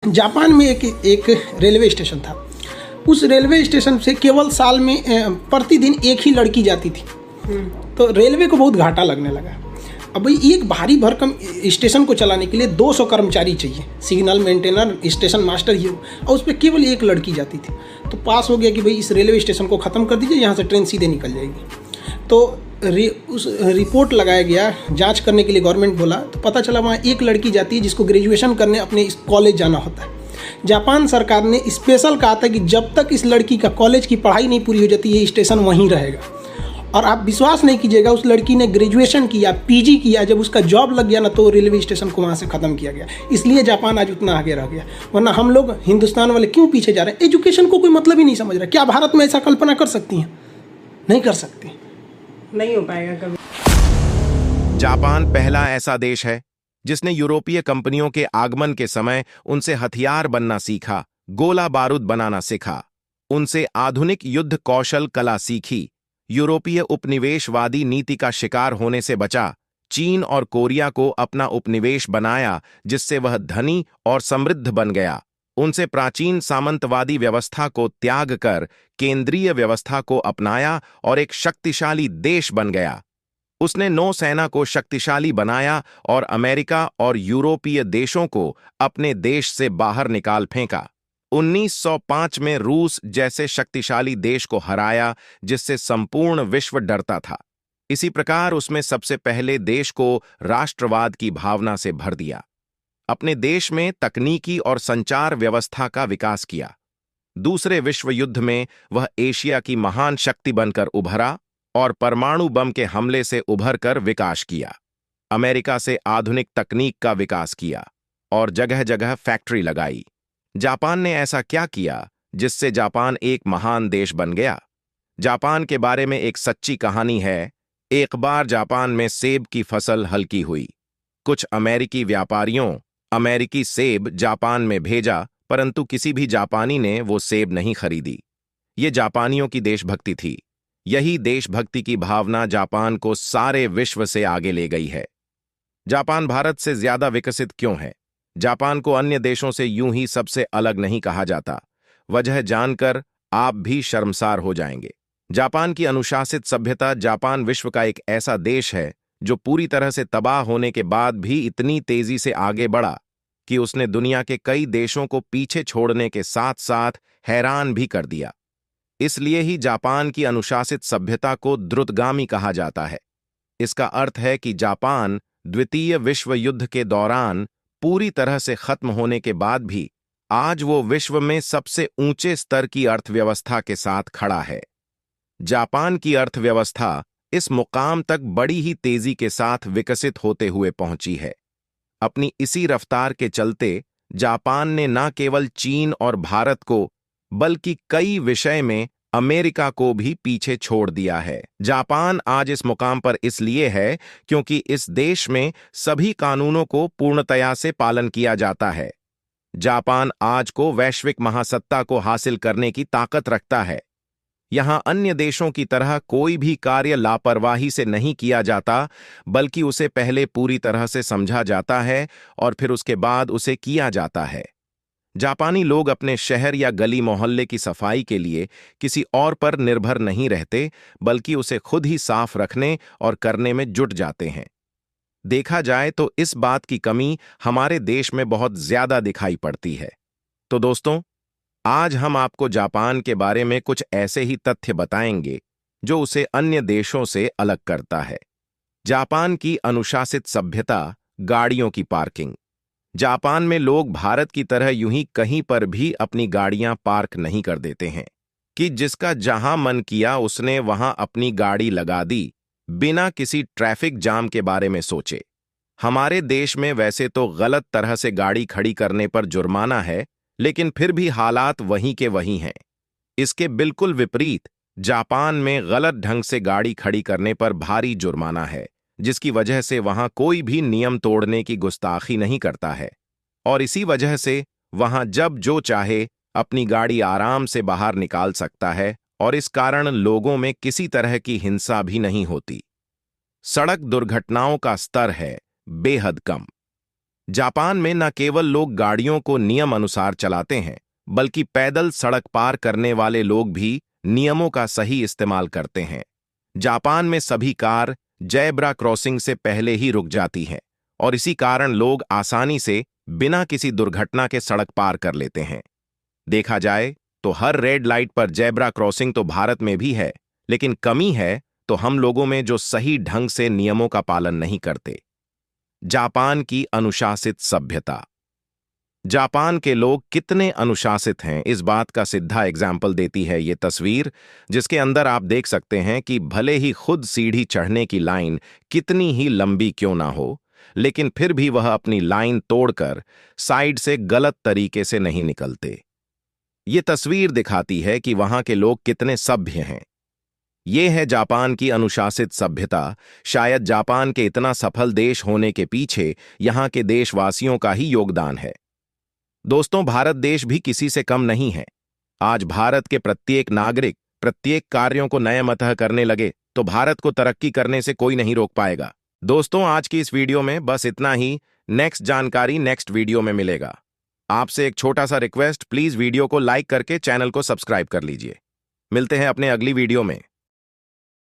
Japan में एक railway station था। उस रेलवे स्टेशन से केवल साल में प्रतिदिन एक ही लड़की जाती थी। तो रेलवे को बहुत घाटा लगने लगा। अब भाई एक भारी भरकम स्टेशन को चलाने के लिए 200 कर्मचारी चाहिए, सिग्नल मेंटेनर, स्टेशन मास्टर, ये, और उस पर केवल एक लड़की जाती थी। तो पास हो गया कि भाई इस रेलवे स्टेशन को ख़त्म कर दीजिए, यहाँ से ट्रेन सीधे निकल जाएगी। तो उस रिपोर्ट लगाया गया, जांच करने के लिए गवर्नमेंट बोला, तो पता चला वहाँ एक लड़की जाती है जिसको ग्रेजुएशन करने अपने कॉलेज जाना होता है। जापान सरकार ने स्पेशल कहा था कि जब तक इस लड़की का कॉलेज की पढ़ाई नहीं पूरी हो जाती ये स्टेशन वहीं रहेगा। और आप विश्वास नहीं कीजिएगा, उस लड़की ने ग्रेजुएशन किया, पीजी किया, जब उसका जॉब लग गया ना तो रेलवे स्टेशन को वहाँ से ख़त्म किया गया। इसलिए जापान आज उतना आगे रह गया, वरना हम लोग हिंदुस्तान वाले क्यों पीछे जा रहे हैं? एजुकेशन को कोई मतलब ही नहीं समझ रहा। क्या भारत में ऐसा कल्पना कर सकती हैं? नहीं कर सकती, नहीं हो पाएगा कभी। जापान पहला ऐसा देश है जिसने यूरोपीय कंपनियों के आगमन के समय उनसे हथियार बनना सीखा, गोला बारूद बनाना सीखा, उनसे आधुनिक युद्ध कौशल कला सीखी, यूरोपीय उपनिवेशवादी नीति का शिकार होने से बचा, चीन और कोरिया को अपना उपनिवेश बनाया जिससे वह धनी और समृद्ध बन गया, उनसे प्राचीन सामंतवादी व्यवस्था को त्याग कर केंद्रीय व्यवस्था को अपनाया और एक शक्तिशाली देश बन गया। उसने नौसेना को शक्तिशाली बनाया और अमेरिका और यूरोपीय देशों को अपने देश से बाहर निकाल फेंका। 1905 में रूस जैसे शक्तिशाली देश को हराया जिससे संपूर्ण विश्व डरता था। इसी प्रकार उसमें सबसे पहले देश को राष्ट्रवाद की भावना से भर दिया। अपने देश में तकनीकी और संचार व्यवस्था का विकास किया। दूसरे विश्व युद्ध में वह एशिया की महान शक्ति बनकर उभरा और परमाणु बम के हमले से उभर कर विकास किया। अमेरिका से आधुनिक तकनीक का विकास किया और जगह जगह फैक्ट्री लगाई। जापान ने ऐसा क्या किया जिससे जापान एक महान देश बन गया? जापान के बारे में एक सच्ची कहानी है। एक बार जापान में सेब की फसल हल्की हुई। कुछ अमेरिकी व्यापारियों अमेरिकी सेब जापान में भेजा, परंतु किसी भी जापानी ने वो सेब नहीं खरीदी। ये जापानियों की देशभक्ति थी। यही देशभक्ति की भावना जापान को सारे विश्व से आगे ले गई है। जापान भारत से ज्यादा विकसित क्यों है? जापान को अन्य देशों से यूं ही सबसे अलग नहीं कहा जाता। वजह जानकर आप भी शर्मसार हो जाएंगे। जापान की अनुशासित सभ्यता। जापान विश्व का एक ऐसा देश है जो पूरी तरह से तबाह होने के बाद भी इतनी तेजी से आगे बढ़ा कि उसने दुनिया के कई देशों को पीछे छोड़ने के साथ साथ हैरान भी कर दिया। इसलिए ही जापान की अनुशासित सभ्यता को द्रुतगामी कहा जाता है। इसका अर्थ है कि जापान द्वितीय विश्व युद्ध के दौरान पूरी तरह से खत्म होने के बाद भी आज वो विश्व में सबसे ऊंचे स्तर की अर्थव्यवस्था के साथ खड़ा है। जापान की अर्थव्यवस्था इस मुकाम तक बड़ी ही तेजी के साथ विकसित होते हुए पहुंची है। अपनी इसी रफ्तार के चलते जापान ने न केवल चीन और भारत को बल्कि कई विषय में अमेरिका को भी पीछे छोड़ दिया है। जापान आज इस मुकाम पर इसलिए है क्योंकि इस देश में सभी कानूनों को पूर्णतया से पालन किया जाता है। जापान आज को वैश्विक महासत्ता को हासिल करने की ताकत रखता है। यहां अन्य देशों की तरह कोई भी कार्य लापरवाही से नहीं किया जाता, बल्कि उसे पहले पूरी तरह से समझा जाता है और फिर उसके बाद उसे किया जाता है। जापानी लोग अपने शहर या गली मोहल्ले की सफाई के लिए किसी और पर निर्भर नहीं रहते, बल्कि उसे खुद ही साफ रखने और करने में जुट जाते हैं। देखा जाए तो इस बात की कमी हमारे देश में बहुत ज्यादा दिखाई पड़ती है। तो दोस्तों, आज हम आपको जापान के बारे में कुछ ऐसे ही तथ्य बताएंगे जो उसे अन्य देशों से अलग करता है। जापान की अनुशासित सभ्यता। गाड़ियों की पार्किंग। जापान में लोग भारत की तरह यूं ही कहीं पर भी अपनी गाड़ियां पार्क नहीं कर देते हैं कि जिसका जहां मन किया उसने वहां अपनी गाड़ी लगा दी, बिना किसी ट्रैफिक जाम के बारे में सोचे। हमारे देश में वैसे तो गलत तरह से गाड़ी खड़ी करने पर जुर्माना है, लेकिन फिर भी हालात वहीं के वहीं हैं। इसके बिल्कुल विपरीत जापान में गलत ढंग से गाड़ी खड़ी करने पर भारी जुर्माना है, जिसकी वजह से वहां कोई भी नियम तोड़ने की गुस्ताखी नहीं करता है और इसी वजह से वहां जब जो चाहे अपनी गाड़ी आराम से बाहर निकाल सकता है और इस कारण लोगों में किसी तरह की हिंसा भी नहीं होती। सड़क दुर्घटनाओं का स्तर है बेहद कम। जापान में न केवल लोग गाड़ियों को नियम अनुसार चलाते हैं, बल्कि पैदल सड़क पार करने वाले लोग भी नियमों का सही इस्तेमाल करते हैं। जापान में सभी कार जेब्रा क्रॉसिंग से पहले ही रुक जाती हैं और इसी कारण लोग आसानी से बिना किसी दुर्घटना के सड़क पार कर लेते हैं। देखा जाए तो हर रेड लाइट पर जेब्रा क्रॉसिंग तो भारत में भी है, लेकिन कमी है तो हम लोगों में जो सही ढंग से नियमों का पालन नहीं करते। जापान की अनुशासित सभ्यता। जापान के लोग कितने अनुशासित हैं, इस बात का सीधा एग्जाम्पल देती है ये तस्वीर, जिसके अंदर आप देख सकते हैं कि भले ही खुद सीढ़ी चढ़ने की लाइन कितनी ही लंबी क्यों ना हो, लेकिन फिर भी वह अपनी लाइन तोड़कर साइड से गलत तरीके से नहीं निकलते। ये तस्वीर दिखाती है कि वहां के लोग कितने सभ्य हैं। ये है जापान की अनुशासित सभ्यता। शायद जापान के इतना सफल देश होने के पीछे यहाँ के देशवासियों का ही योगदान है। दोस्तों, भारत देश भी किसी से कम नहीं है। आज भारत के प्रत्येक नागरिक प्रत्येक कार्यों को नयमतः करने लगे तो भारत को तरक्की करने से कोई नहीं रोक पाएगा। दोस्तों, आज की इस वीडियो में बस इतना ही। नेक्स्ट जानकारी नेक्स्ट वीडियो में मिलेगा। आपसे एक छोटा सा रिक्वेस्ट, प्लीज वीडियो को लाइक करके चैनल को सब्सक्राइब कर लीजिए। मिलते हैं अपने अगली वीडियो में।